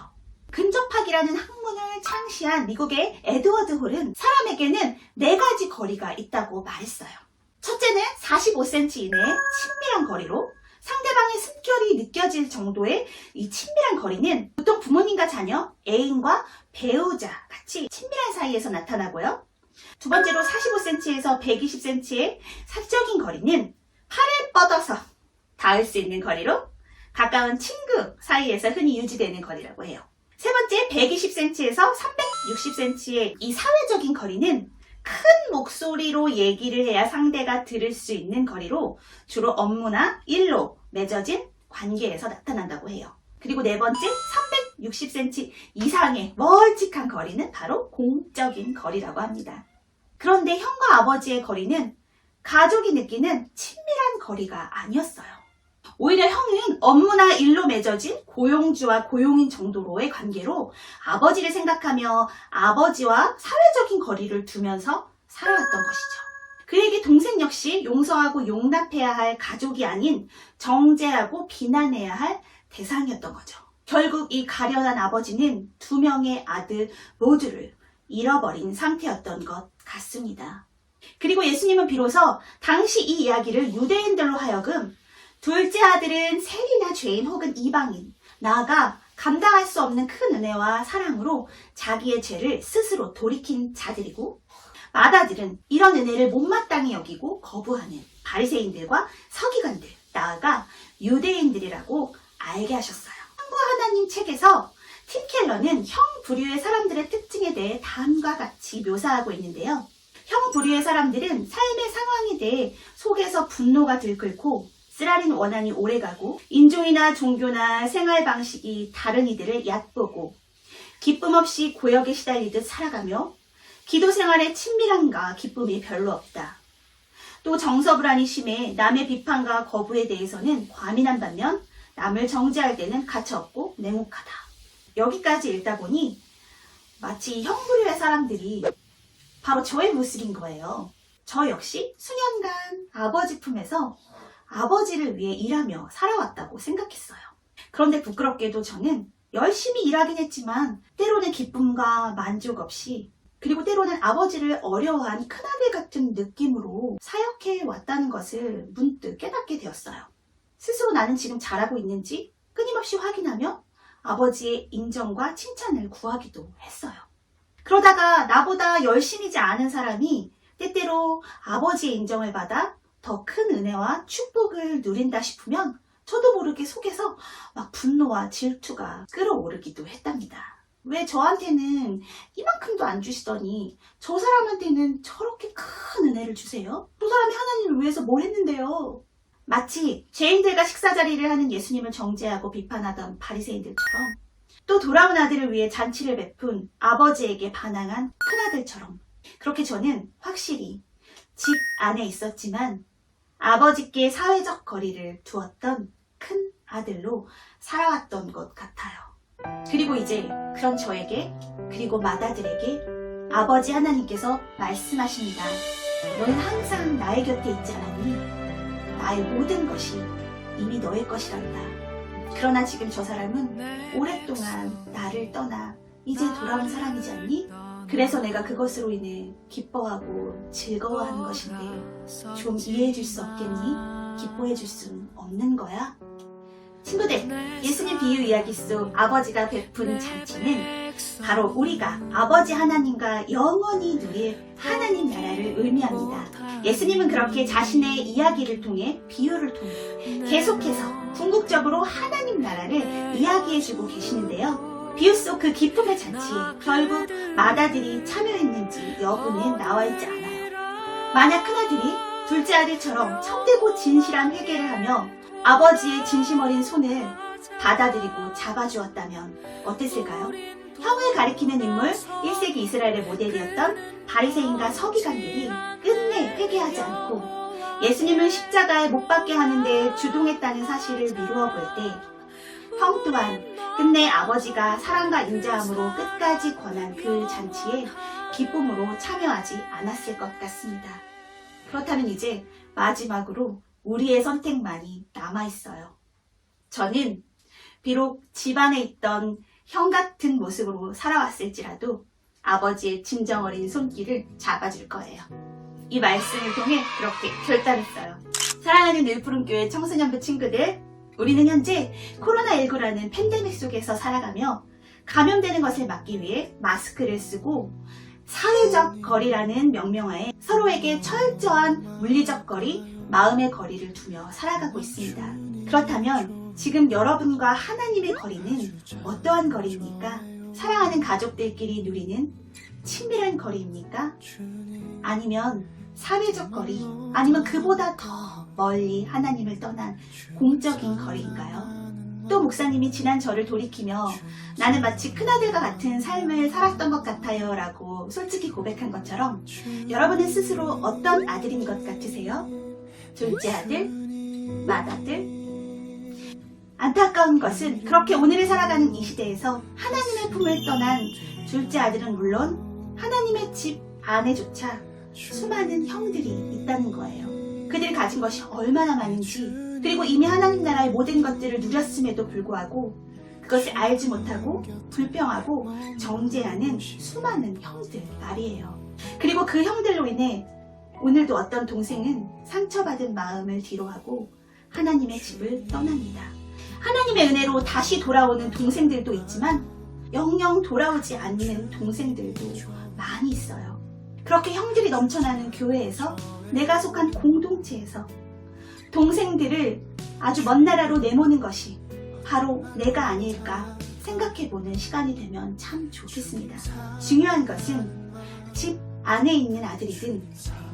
근접학이라는 학문을 창시한 미국의 에드워드 홀은 사람에게는 4가지 거리가 있다고 말했어요. 첫째는 45cm 이내의 친밀한 거리로 상대방의 숨결이 느껴질 정도의 이 친밀한 거리는 보통 부모님과 자녀, 애인과 배우자 같이 친밀한 사이에서 나타나고요. 두 번째로 45cm에서 120cm의 사적인 거리는 팔을 뻗어서 닿을 수 있는 거리로 가까운 친구 사이에서 흔히 유지되는 거리라고 해요. 세 번째 120cm에서 360cm의 이 사회적인 거리는 큰 목소리로 얘기를 해야 상대가 들을 수 있는 거리로 주로 업무나 일로 맺어진 관계에서 나타난다고 해요. 그리고 네 번째, 360cm 이상의 멀찍한 거리는 바로 공적인 거리라고 합니다. 그런데 형과 아버지의 거리는 가족이 느끼는 친밀한 거리가 아니었어요. 오히려 형은 업무나 일로 맺어진 고용주와 고용인 정도로의 관계로 아버지를 생각하며 아버지와 사회적인 거리를 두면서 살아왔던 것이죠. 그에게 동생 역시 용서하고 용납해야 할 가족이 아닌 정죄하고 비난해야 할 대상이었던 거죠. 결국 이 가련한 아버지는 두 명의 아들 모두를 잃어버린 상태였던 것 같습니다. 그리고 예수님은 비로소 당시 이 이야기를 유대인들로 하여금 둘째 아들은 세리나 죄인 혹은 이방인, 나아가 감당할 수 없는 큰 은혜와 사랑으로 자기의 죄를 스스로 돌이킨 자들이고, 맏아들은 이런 은혜를 못마땅히 여기고 거부하는 바리새인들과 서기관들, 나아가 유대인들이라고 알게 하셨어요. 형과 하나님 책에서 팀 켈러는 형 부류의 사람들의 특징에 대해 다음과 같이 묘사하고 있는데요. 형 부류의 사람들은 삶의 상황에 대해 속에서 분노가 들끓고 쓰라린 원한이 오래가고 인종이나 종교나 생활 방식이 다른 이들을 얕보고 기쁨 없이 고역에 시달리듯 살아가며 기도 생활에 친밀함과 기쁨이 별로 없다. 또 정서불안이 심해 남의 비판과 거부에 대해서는 과민한 반면 남을 정죄할 때는 가차없고 냉혹하다. 여기까지 읽다 보니 마치 형 부류의 사람들이 바로 저의 모습인 거예요. 저 역시 수년간 아버지 품에서 아버지를 위해 일하며 살아왔다고 생각했어요. 그런데 부끄럽게도 저는 열심히 일하긴 했지만 때로는 기쁨과 만족 없이, 그리고 때로는 아버지를 어려워한 큰아들 같은 느낌으로 사역해 왔다는 것을 문득 깨닫게 되었어요. 스스로 나는 지금 잘하고 있는지 끊임없이 확인하며 아버지의 인정과 칭찬을 구하기도 했어요. 그러다가 나보다 열심이지 않은 사람이 때때로 아버지의 인정을 받아 더 큰 은혜와 축복을 누린다 싶으면 저도 모르게 속에서 막 분노와 질투가 끌어오르기도 했답니다. 왜 저한테는 이만큼도 안 주시더니 저 사람한테는 저렇게 큰 은혜를 주세요? 저 사람이 하나님을 위해서 뭘 했는데요? 마치 죄인들과 식사자리를 하는 예수님을 정죄하고 비판하던 바리새인들처럼, 또 돌아온 아들을 위해 잔치를 베푼 아버지에게 반항한 큰아들처럼, 그렇게 저는 확실히 집 안에 있었지만 아버지께 사회적 거리를 두었던 큰 아들로 살아왔던 것 같아요. 그리고 이제 그런 저에게, 그리고 맏아들에게 아버지 하나님께서 말씀하십니다. 너는 항상 나의 곁에 있지 않았니? 나의 모든 것이 이미 너의 것이란다. 그러나 지금 저 사람은 오랫동안 나를 떠나 이제 돌아온 사람이지 않니? 그래서 내가 그것으로 인해 기뻐하고 즐거워하는 것인데 좀 이해해 줄 수 없겠니? 기뻐해 줄 수는 없는 거야? 친구들, 예수님 비유 이야기 속 아버지가 베푼 잔치는 바로 우리가 아버지 하나님과 영원히 누릴 하나님 나라를 의미합니다. 예수님은 그렇게 자신의 이야기를 통해, 비유를 통해 계속해서 궁극적으로 하나님 나라를 이야기해주고 계시는데요. 비유 속 그 기쁨의 잔치에 결국 맏아들이 참여했는지 여부는 나와 있지 않아요. 만약 큰아들이 둘째 아들처럼 참되고 진실한 회개를 하며 아버지의 진심 어린 손을 받아들이고 잡아주었다면 어땠을까요? 형을 가리키는 인물, 1세기 이스라엘의 모델이었던 바리새인과 서기관들이 끝내 회개하지 않고 예수님을 십자가에 못 박게 하는데 주동했다는 사실을 미루어 볼 때, 형 또한 끝내 아버지가 사랑과 인자함으로 끝까지 권한 그 잔치에 기쁨으로 참여하지 않았을 것 같습니다. 그렇다면 이제 마지막으로 우리의 선택만이 남아있어요. 저는 비록 집안에 있던 형 같은 모습으로 살아왔을지라도 아버지의 진정 어린 손길을 잡아줄 거예요. 이 말씀을 통해 그렇게 결단했어요. 사랑하는 늘푸른교회 청소년부 친구들, 우리는 현재 코로나19라는 팬데믹 속에서 살아가며 감염되는 것을 막기 위해 마스크를 쓰고 사회적 거리라는 명명하에 서로에게 철저한 물리적 거리, 마음의 거리를 두며 살아가고 있습니다. 그렇다면 지금 여러분과 하나님의 거리는 어떠한 거리입니까? 사랑하는 가족들끼리 누리는 친밀한 거리입니까? 아니면 사회적 거리, 아니면 그보다 더 멀리 하나님을 떠난 공적인 거리인가요? 또 목사님이 지난 저를 돌이키며 나는 마치 큰아들과 같은 삶을 살았던 것 같아요 라고 솔직히 고백한 것처럼 여러분은 스스로 어떤 아들인 것 같으세요? 둘째 아들? 맏아들? 안타까운 것은 그렇게 오늘을 살아가는 이 시대에서 하나님의 품을 떠난 둘째 아들은 물론 하나님의 집 안에조차 수많은 형들이 있다는 거예요. 그들이 가진 것이 얼마나 많은지, 그리고 이미 하나님 나라의 모든 것들을 누렸음에도 불구하고 그것을 알지 못하고 불평하고 정죄하는 수많은 형들 말이에요. 그리고 그 형들로 인해 오늘도 어떤 동생은 상처받은 마음을 뒤로하고 하나님의 집을 떠납니다. 하나님의 은혜로 다시 돌아오는 동생들도 있지만 영영 돌아오지 않는 동생들도 많이 있어요. 그렇게 형들이 넘쳐나는 교회에서, 내가 속한 공동체에서 동생들을 아주 먼 나라로 내모는 것이 바로 내가 아닐까 생각해보는 시간이 되면 참 좋겠습니다. 중요한 것은 집 안에 있는 아들이든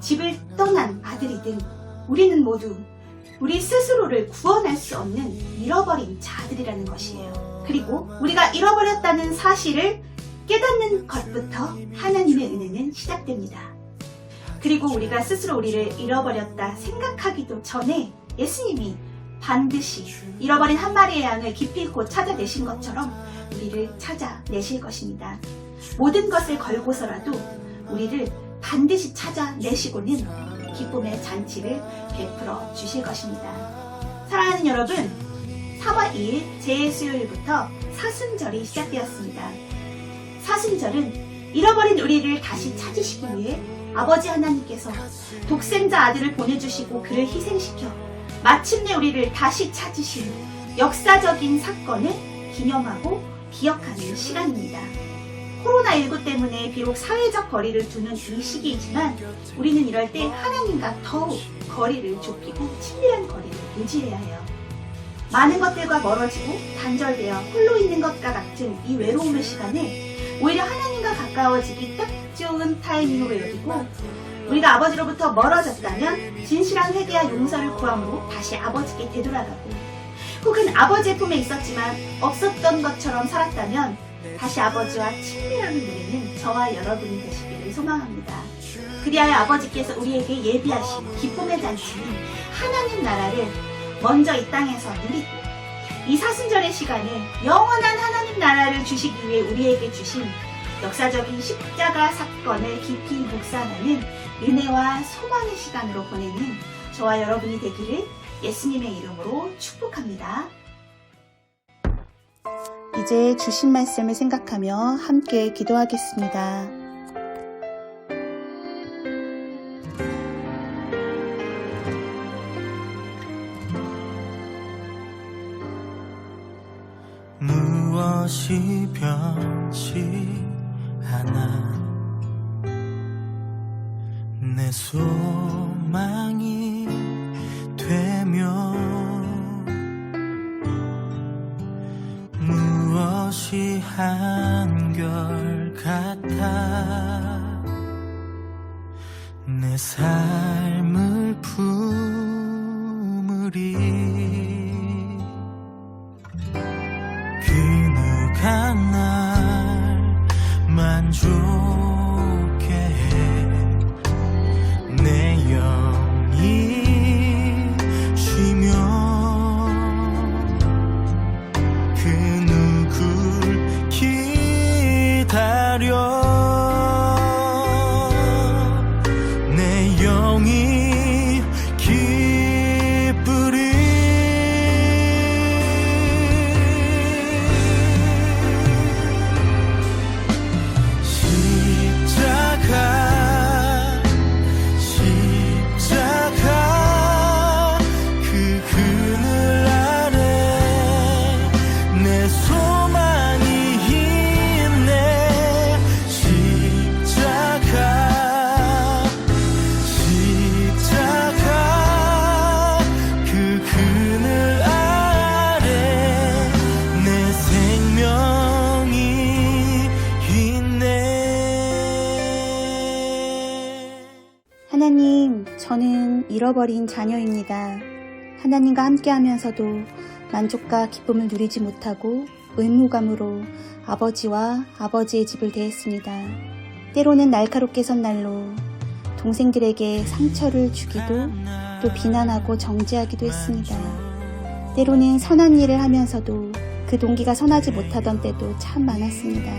집을 떠난 아들이든 우리는 모두 우리 스스로를 구원할 수 없는 잃어버린 자들이라는 것이에요. 그리고 우리가 잃어버렸다는 사실을 깨닫는 것부터 하나님의 은혜는 시작됩니다. 그리고 우리가 스스로 우리를 잃어버렸다 생각하기도 전에 예수님이 반드시 잃어버린 한 마리의 양을 기필코 찾아내신 것처럼 우리를 찾아내실 것입니다. 모든 것을 걸고서라도 우리를 반드시 찾아내시고는 기쁨의 잔치를 베풀어 주실 것입니다. 사랑하는 여러분, 4월 2일 제2수요일부터 사순절이 시작되었습니다. 사순절은 잃어버린 우리를 다시 찾으시기 위해 아버지 하나님께서 독생자 아들을 보내주시고 그를 희생시켜 마침내 우리를 다시 찾으신 역사적인 사건을 기념하고 기억하는 시간입니다. 코로나19 때문에 비록 사회적 거리를 두는 이 시기이지만 우리는 이럴 때 하나님과 더욱 거리를 좁히고 친밀한 거리를 유지해야 해요. 많은 것들과 멀어지고 단절되어 홀로 있는 것과 같은 이 외로움의 시간을 오히려 하나님과 가까워지기 딱 좋은 타이밍으로 여기고, 우리가 아버지로부터 멀어졌다면 진실한 회개와 용서를 구함으로 다시 아버지께 되돌아가고, 혹은 아버지의 품에 있었지만 없었던 것처럼 살았다면 다시 아버지와 친밀함을 누리는 저와 여러분이 되시기를 소망합니다. 그리하여 아버지께서 우리에게 예비하신 기쁨의 잔치인 하나님 나라를 먼저 이 땅에서 누리고, 이 사순절의 시간에 영원한 하나님 나라를 주시기 위해 우리에게 주신 역사적인 십자가 사건을 깊이 묵상하는 은혜와 소망의 시간으로 보내는 저와 여러분이 되기를 예수님의 이름으로 축복합니다. 이제 주신 말씀을 생각하며 함께 기도하겠습니다. 무엇이 변치 않아 내 소망이 되며 무엇이 한결같아 내 삶을 품으리 그 누가 날 만족해 해 내 영이 쉬며 그 누굴 기다려 내 영이 기쁘리 잃어버린 자녀입니다. 하나님과 함께하면서도 만족과 기쁨을 누리지 못하고 의무감으로 아버지와 아버지의 집을 대했습니다. 때로는 날카롭게 선 날로 동생들에게 상처를 주기도 또 비난하고 정죄하기도 했습니다. 때로는 선한 일을 하면서도 그 동기가 선하지 못하던 때도 참 많았습니다.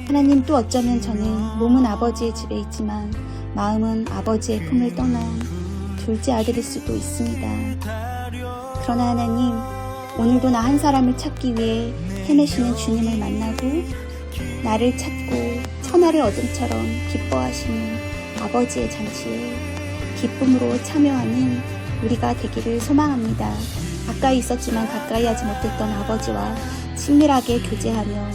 하나님, 또 어쩌면 저는 몸은 아버지의 집에 있지만 마음은 아버지의 품을 떠난 둘째 아들일 수도 있습니다. 그러나 하나님, 오늘도 나 한 사람을 찾기 위해 헤매시는 주님을 만나고 나를 찾고 천하를 어둠처럼 기뻐하시는 아버지의 잔치에 기쁨으로 참여하는 우리가 되기를 소망합니다. 가까이 있었지만 가까이 하지 못했던 아버지와 친밀하게 교제하며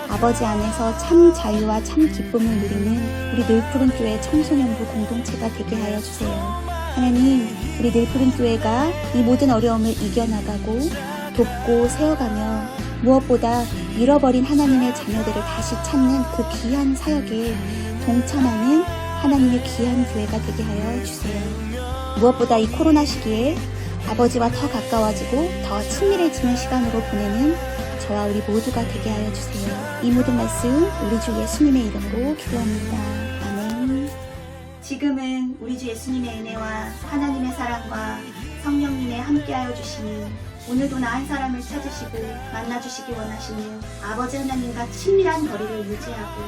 아버지 안에서 참 자유와 참 기쁨을 누리는 우리 늘푸른 교회 청소년부 공동체가 되게 하여 주세요. 하나님, 우리 늘푸른 교회가 이 모든 어려움을 이겨나가고 돕고 세워가며 무엇보다 잃어버린 하나님의 자녀들을 다시 찾는 그 귀한 사역에 동참하는 하나님의 귀한 교회가 되게 하여 주세요. 무엇보다 이 코로나 시기에 아버지와 더 가까워지고 더 친밀해지는 시간으로 보내는 저와 우리 모두가 되게 하여 주세요. 이 모든 말씀 우리 주 예수님의 이름으로 기도합니다. 아멘. 지금은 우리 주 예수님의 은혜와 하나님의 사랑과 성령님의 함께하여 주시니 오늘도 나 한 사람을 찾으시고 만나주시기 원하시는 아버지 하나님과 친밀한 거리를 유지하고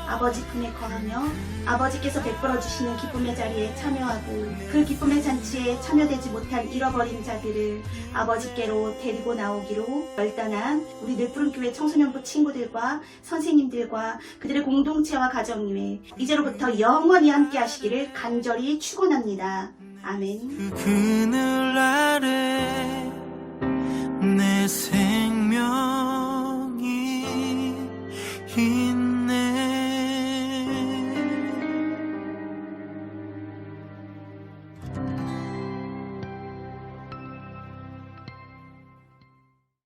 아버지 품에 거하며 아버지께서 베풀어 주시는 기쁨의 자리에 참여하고 그 기쁨의 잔치에 참여되지 못한 잃어버린 자들을 아버지께로 데리고 나오기로 결단한 우리 늘푸른 교회 청소년부 친구들과 선생님들과 그들의 공동체와 가정님에 이제로부터 영원히 함께 하시기를 간절히 축원합니다. 아멘. 그늘 아래